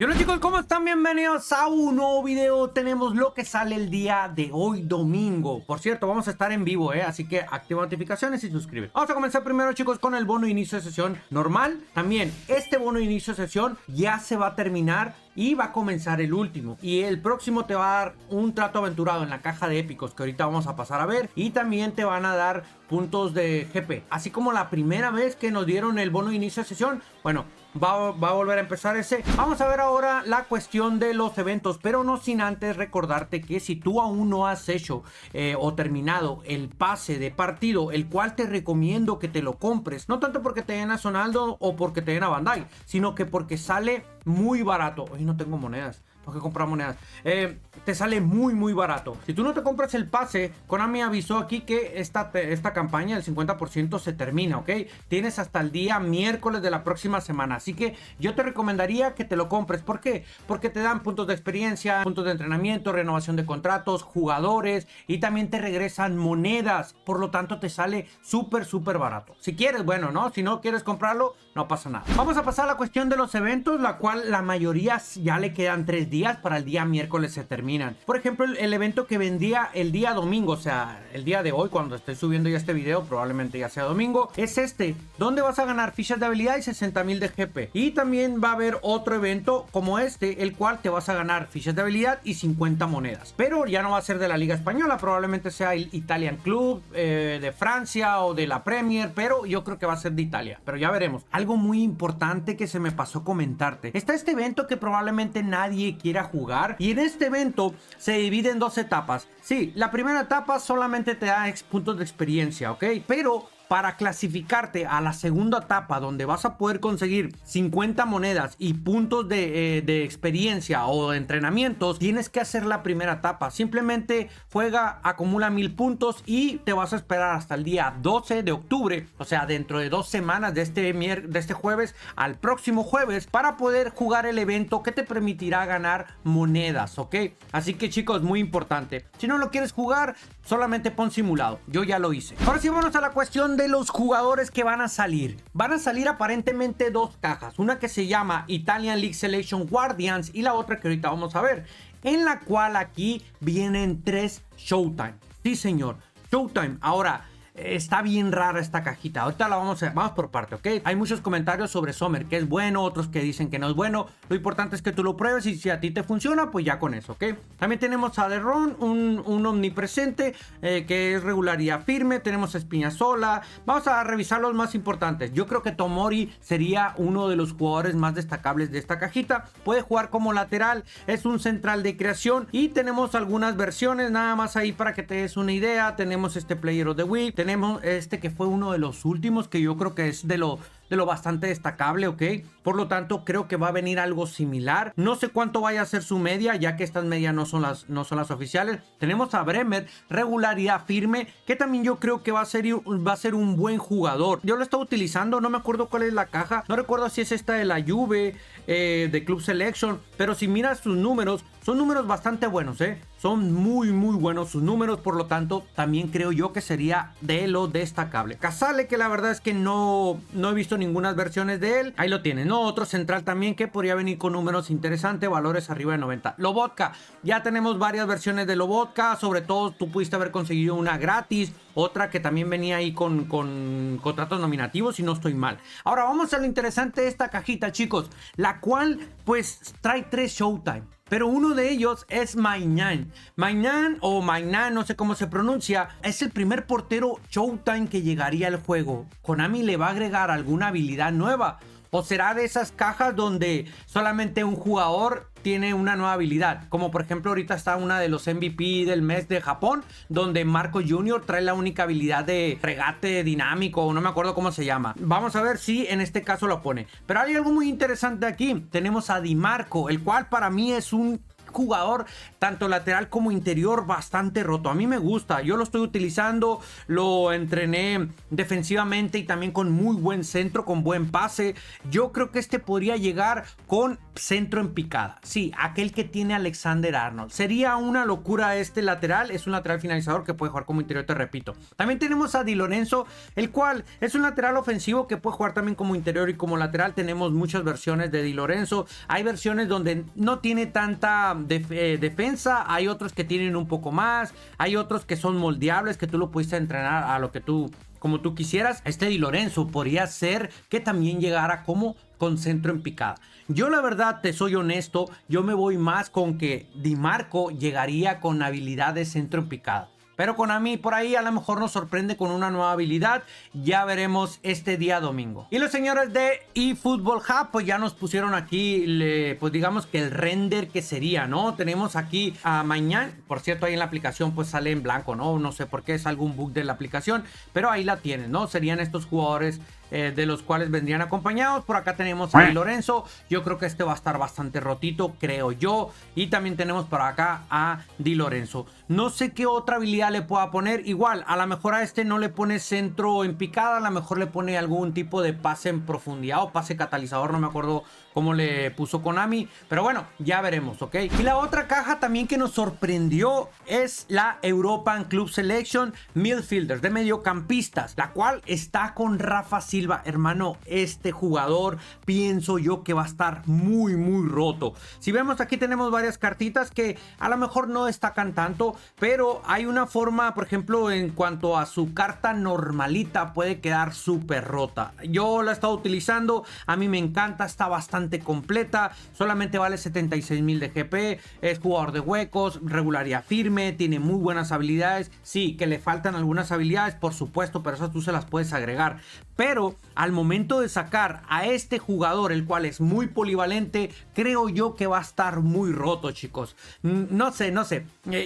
Y hola chicos, ¿cómo están? Bienvenidos a un nuevo video. Tenemos lo que sale el día de hoy, domingo. Por cierto, vamos a estar en vivo, así que activa notificaciones y suscríbete. Vamos a comenzar primero, chicos, con el bono de inicio de sesión normal. También este bono de inicio de sesión ya se va a terminar y va a comenzar el último. Y el próximo te va a dar un trato aventurado en la caja de épicos, que ahorita vamos a pasar a ver. Y también te van a dar puntos de GP. Así como la primera vez que nos dieron el bono de inicio de sesión. Bueno, va a volver a empezar ese. Vamos a ver ahora la cuestión de los eventos, pero no sin antes recordarte que si tú aún no has hecho o terminado el pase de partido, el cual te recomiendo que te lo compres, no tanto porque te den a Sonaldo o porque te den a Bandai, sino que porque sale muy barato. Hoy no tengo monedas, tengo que comprar monedas. Te sale muy barato. Si tú no te compras el pase, Konami avisó aquí que esta campaña del 50% se termina, ¿ok? Tienes hasta el día miércoles de la próxima semana, así que yo te recomendaría que te lo compres. ¿Por qué? Porque te dan puntos de experiencia, puntos de entrenamiento, renovación de contratos, jugadores y también te regresan monedas. Por lo tanto te sale súper barato. Si quieres, bueno, ¿no? Si no quieres comprarlo, no pasa nada. Vamos a pasar a la cuestión de los eventos, la cual la mayoría ya le quedan 3 días para el día miércoles se terminan. Por ejemplo, el evento que vendía el día domingo, o sea, el día de hoy, cuando estoy subiendo ya este video, probablemente ya sea domingo, es este, donde vas a ganar fichas de habilidad y 60,000 de GP. Y también va a haber otro evento como este, el cual te vas a ganar fichas de habilidad y 50 monedas. Pero ya no va a ser de la Liga Española, probablemente sea el Italian Club, de Francia o de la Premier, pero yo creo que va a ser de Italia. Pero ya veremos. Algo muy importante que se me pasó comentarte. Está este evento que probablemente nadie quiera jugar, y en este evento se divide en 2 etapas. Sí, la primera etapa solamente te da puntos de experiencia, ¿ok? Pero para clasificarte a la segunda etapa, donde vas a poder conseguir 50 monedas y puntos de experiencia o de entrenamientos, tienes que hacer la primera etapa. Simplemente juega, acumula 1000 puntos y te vas a esperar hasta el día 12 de octubre, o sea, dentro de 2 semanas de este jueves al próximo jueves, para poder jugar el evento que te permitirá ganar monedas, ¿ok? Así que chicos, muy importante. Si no lo quieres jugar, solamente pon simulado. Yo ya lo hice. Ahora sí, vamos a la cuestión de los jugadores que van a salir. Van a salir aparentemente 2 cajas. Una que se llama Italian League Selection Guardians y la otra que ahorita vamos a ver. En la cual aquí vienen 3 Showtime. Sí, señor. Showtime. Ahora, está bien rara esta cajita. Ahorita la vamos por parte, ¿ok? Hay muchos comentarios sobre Summer, que es bueno, otros que dicen que no es bueno. Lo importante es que tú lo pruebes y si a ti te funciona, pues ya con eso, ¿ok? También tenemos a Derron, un omnipresente, que es regularidad firme. Tenemos a Espinazola. Vamos a revisar los más importantes. Yo creo que Tomori sería uno de los jugadores más destacables de esta cajita. Puede jugar como lateral, es un central de creación y tenemos algunas versiones, nada más ahí para que te des una idea. Tenemos este Player of the Week, tenemos este que fue uno de los últimos, que yo creo que es de lo bastante destacable, ¿ok? Por lo tanto, creo que va a venir algo similar. No sé cuánto vaya a ser su media, ya que estas medias no son las oficiales. Tenemos a Bremer, regularidad firme, que también yo creo que va a ser un buen jugador. Yo lo estaba utilizando, no me acuerdo cuál es la caja, no recuerdo si es esta de la Juve, de Club Selection, pero si miras sus números, son números bastante buenos, son muy buenos sus números. Por lo tanto, también creo yo que sería de lo destacable. Casale, que la verdad es que no he visto ninguna versiones de él. Ahí lo tienes, ¿no? Otro central también que podría venir con números interesantes, valores arriba de 90. Lobotka, ya tenemos varias versiones de Lobotka. Sobre todo tú pudiste haber conseguido una gratis, otra que también venía ahí con contratos nominativos, si no estoy mal. Ahora vamos a lo interesante de esta cajita, chicos, la cual pues trae 3 Showtime. Pero uno de ellos es Maignan. Maignan, no sé cómo se pronuncia. Es el primer portero Showtime que llegaría al juego. ¿Konami le va a agregar alguna habilidad nueva? ¿O será de esas cajas donde solamente un jugador tiene una nueva habilidad? Como por ejemplo ahorita está una de los MVP del mes de Japón, donde Marco Jr. trae la única habilidad de regate dinámico, no me acuerdo cómo se llama. Vamos a ver si en este caso lo pone. Pero hay algo muy interesante aquí. Tenemos a Di Marco, el cual para mí es un jugador, tanto lateral como interior, bastante roto. A mí me gusta, yo lo estoy utilizando, lo entrené defensivamente y también con muy buen centro, con buen pase. Yo creo que este podría llegar con centro en picada. Sí, aquel que tiene Alexander Arnold. Sería una locura este lateral. Es un lateral finalizador que puede jugar como interior, te repito. También tenemos a Di Lorenzo, el cual es un lateral ofensivo que puede jugar también como interior y como lateral. Tenemos muchas versiones de Di Lorenzo. Hay versiones donde no tiene tanta defensa. Hay otros que tienen un poco más. Hay otros que son moldeables, que tú lo pudiste entrenar a lo que tú, como tú quisieras. Este Di Lorenzo podría ser que también llegara como con centro en picada. Yo la verdad, te soy honesto, yo me voy más con que Di Marco llegaría con habilidad de centro en picada. Pero Konami por ahí a lo mejor nos sorprende con una nueva habilidad. Ya veremos este día domingo. Y los señores de eFootball Hub pues ya nos pusieron aquí, pues digamos que el render que sería, ¿no? Tenemos aquí a mañana. Por cierto, ahí en la aplicación pues sale en blanco, ¿no? No sé por qué, es algún bug de la aplicación. Pero ahí la tienen, ¿no? Serían estos jugadores de los cuales vendrían acompañados. Por acá tenemos a Di Lorenzo. Yo creo que este va a estar bastante rotito, creo yo. Y también tenemos por acá a Di Lorenzo. No sé qué otra habilidad le pueda poner. Igual, a lo mejor a este no le pone centro en picada. A lo mejor le pone algún tipo de pase en profundidad o pase catalizador. No me acuerdo cómo le puso Konami. Pero bueno, ya veremos, ¿ok? Y la otra caja también que nos sorprendió es la European Club Selection Midfielders, de mediocampistas, la cual está con Rafa Silva. Hermano, este jugador pienso yo que va a estar muy roto. Si vemos aquí tenemos varias cartitas que a lo mejor no destacan tanto, pero hay una forma, por ejemplo, en cuanto a su carta normalita, puede quedar súper rota. Yo la he estado utilizando, a mí me encanta, está bastante completa, solamente vale 76,000 de GP, es jugador de huecos, regularidad firme, tiene muy buenas habilidades. Sí, que le faltan algunas habilidades, por supuesto, pero esas tú se las puedes agregar. Pero al momento de sacar a este jugador, el cual es muy polivalente, creo yo que va a estar muy roto, chicos. No sé.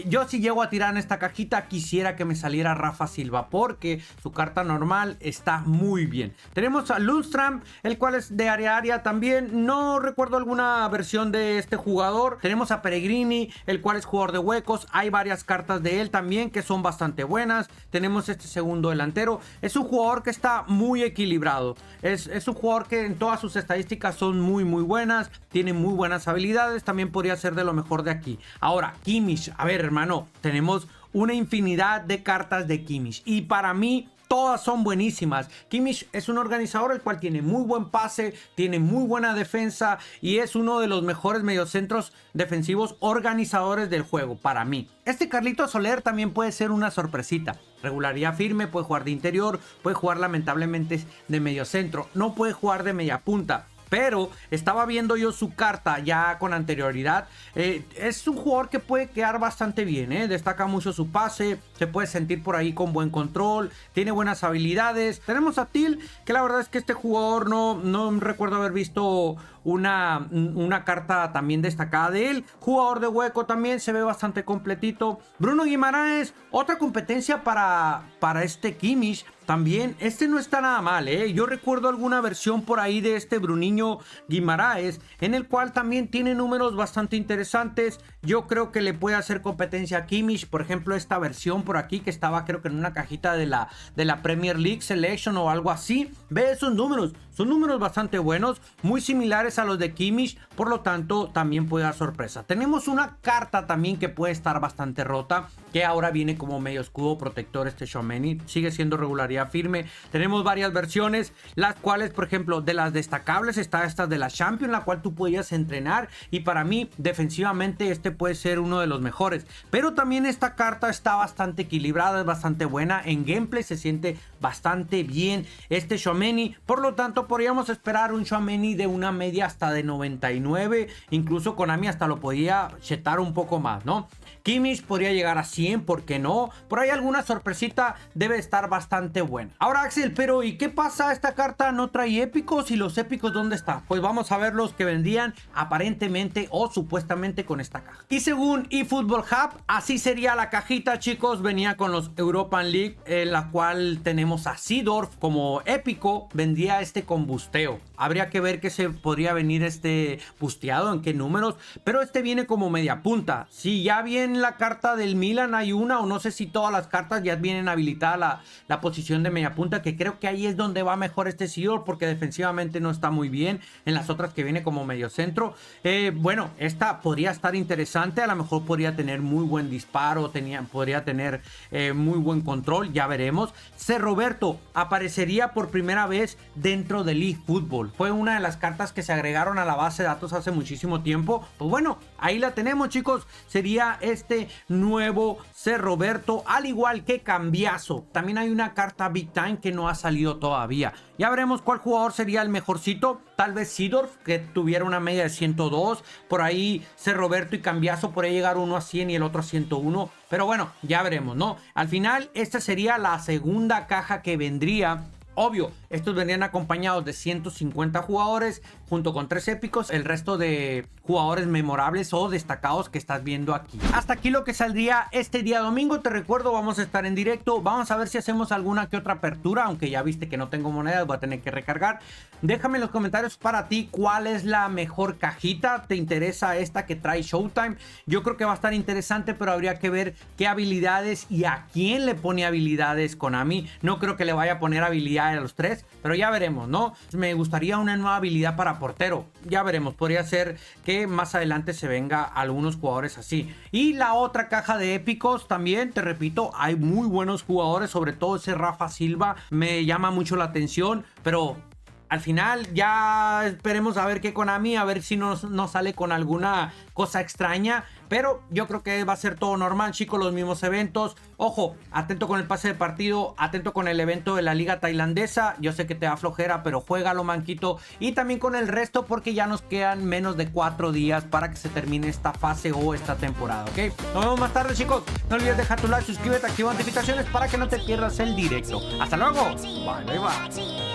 Yo si llego a tirar en esta cajita, quisiera que me saliera Rafa Silva, porque su carta normal está muy bien. Tenemos a Lundstram, el cual es de área también. No recuerdo alguna versión de este jugador. Tenemos a Peregrini, el cual es jugador de huecos. Hay varias cartas de él también que son bastante buenas. Tenemos este segundo delantero. Es un jugador que está muy equilibrado. Es un jugador que en todas sus estadísticas son muy buenas. Tiene muy buenas habilidades. También podría ser de lo mejor de aquí. Ahora, Kimmich. A ver, hermano, tenemos una infinidad de cartas de Kimmich. Y para mí todas son buenísimas. Kimmich es un organizador el cual tiene muy buen pase, tiene muy buena defensa y es uno de los mejores mediocentros defensivos organizadores del juego para mí. Este Carlito Soler también puede ser una sorpresita. Regularidad firme, puede jugar de interior, puede jugar lamentablemente de mediocentro, no puede jugar de media punta. Pero estaba viendo yo su carta ya con anterioridad. Es un jugador que puede quedar bastante bien. Destaca mucho su pase. Se puede sentir por ahí con buen control. Tiene buenas habilidades. Tenemos a Till, que la verdad es que este jugador no recuerdo haber visto una carta también destacada de él. Jugador de hueco también, se ve bastante completito. Bruno Guimaraes, otra competencia para este Kimmich. También, este no está nada mal, Yo recuerdo alguna versión por ahí de este Bruninho Guimaraes, en el cual también tiene números bastante interesantes. Yo creo que le puede hacer competencia a Kimmich. Por ejemplo, esta versión por aquí que estaba creo que en una cajita de la Premier League Selection o algo así. Ve esos números. Son números bastante buenos, muy similares a los de Kimmich, por lo tanto también puede dar sorpresa. Tenemos una carta también que puede estar bastante rota, que ahora viene como medio escudo protector este Tchouaméni, sigue siendo regularidad firme. Tenemos varias versiones, las cuales, por ejemplo, de las destacables está esta de la Champions, la cual tú podías entrenar, y para mí defensivamente este puede ser uno de los mejores. Pero también esta carta está bastante equilibrada, es bastante buena, en gameplay se siente bastante bien este Tchouaméni, por lo tanto podríamos esperar un Tchouaméni de una media hasta de 99, incluso Konami hasta lo podía chetar un poco más, ¿no? Kimmich podría llegar a 100, ¿por qué no? Por ahí alguna sorpresita debe estar bastante buena. Ahora, Axel, pero ¿y qué pasa? ¿Esta carta no trae épicos? ¿Y los épicos dónde están? Pues vamos a ver los que vendrían aparentemente o supuestamente con esta caja. Y según eFootball Hub, así sería la cajita, chicos. Venía con los European League, en la cual tenemos a Seedorf como épico. Vendría este con busteo. Habría que ver qué se podría podría venir busteado, en qué números, pero viene como media punta. Si ya viene la carta del Milan, hay una, o no sé si todas las cartas ya vienen habilitada la posición de media punta, que creo que ahí es donde va mejor Seedorf, porque defensivamente no está muy bien. En las otras que viene como medio centro, bueno, esta podría estar interesante, a lo mejor podría tener muy buen disparo, podría tener muy buen control, ya veremos. Roberto aparecería por primera vez dentro del eFootball, fue una de las cartas que se agregaron a la base de datos hace muchísimo tiempo. Pues bueno, ahí la tenemos, chicos, sería nuevo Roberto, al igual que Cambiazo. También hay una carta Big Time que no ha salido todavía. Ya veremos cuál jugador sería el mejorcito. Tal vez Seedorf, que tuviera una media de 102. Por ahí Roberto y Cambiazo, por ahí llegar uno a 100 y el otro a 101. Pero bueno, ya veremos, ¿no? Al final, esta sería la segunda caja que vendría. Obvio, estos vendrían acompañados de 150 jugadores junto con 3 épicos, el resto de jugadores memorables o destacados que estás viendo aquí. Hasta aquí lo que saldría este día domingo. Te recuerdo, vamos a estar en directo, vamos a ver si hacemos alguna que otra apertura, aunque ya viste que no tengo monedas, voy a tener que recargar. Déjame en los comentarios para ti cuál es la mejor cajita. ¿Te interesa esta que trae Showtime? Yo creo que va a estar interesante, pero habría que ver qué habilidades y a quién le pone habilidades Konami. No creo que le vaya a poner habilidades a los 3, pero ya veremos, ¿no? Me gustaría una nueva habilidad para portero, ya veremos, podría ser que más adelante se venga algunos jugadores así. Y la otra caja de épicos también, te repito, hay muy buenos jugadores, sobre todo ese Rafa Silva me llama mucho la atención, pero al final ya esperemos a ver qué Konami, a ver si nos sale con alguna cosa extraña. Pero yo creo que va a ser todo normal, chicos, los mismos eventos. Ojo, atento con el pase de partido, atento con el evento de la liga tailandesa. Yo sé que te da flojera, pero juégalo, manquito. Y también con el resto, porque ya nos quedan menos de 4 días para que se termine esta fase o esta temporada, ¿ok? Nos vemos más tarde, chicos. No olvides dejar tu like, suscríbete, activa notificaciones para que no te pierdas el directo. Hasta luego. Bye, bye, bye.